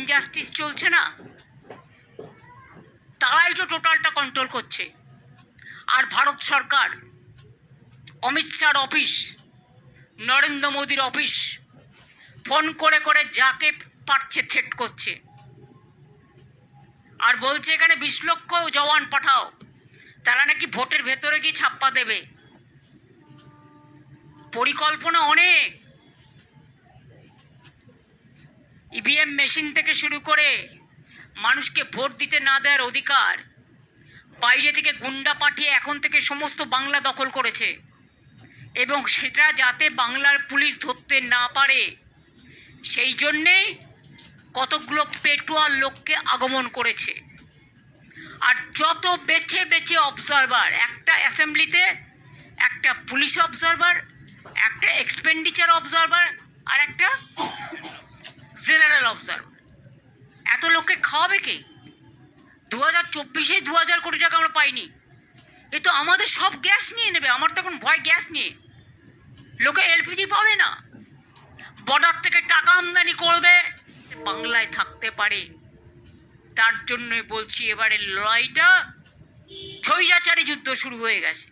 Injustice চলছে না, তারাই তো টোটালটা কন্ট্রোল করছে। আর ভারত সরকার, অমিত শাহর অফিস, নরেন্দ্র মোদীর অফিস ফোন করে করে যাকে পারছে থ্রেট করছে, আর বলছে এখানে 20 লক্ষ জওয়ান পাঠাও, তারা নাকি ভোটের ভেতরে গিয়ে ছাপ্পা দেবে। পরিকল্পনা অনেক। ইভিএম মেশিন থেকে শুরু করে মানুষকে ভোট দিতে না দেওয়ার অধিকার, বাইরে থেকে গুন্ডা পাঠিয়ে এখন থেকে সমস্ত বাংলা দখল করেছে, এবং সেটা যাতে বাংলার পুলিশ ধরতে না পারে সেই জন্যেই কতগুলো পেটুয়ার লোককে আগমন করেছে। আর যত বেছে বেছে অবজারভার, একটা অ্যাসেম্বলিতে একটা পুলিশ অবজারভার, একটা এক্সপেন্ডিচার অবজারভার, আর একটা জেনারেল অবজারভার, এত লোককে খাওয়াবে কে? 2024-এ 2000 কোটি টাকা আমরা পাইনি। এ তো আমাদের সব গ্যাস নিয়ে নেবে। আমার তখন ভয় গ্যাস নিয়ে, লোকে এলপিজি পাবে না, বর্ডার থেকে টাকা আমদানি করবে, বাংলায় থাকতে পারে। তার জন্যই বলছি এবারে লড়াইটা স্বৈরাচারী যুদ্ধ শুরু হয়ে গেছে।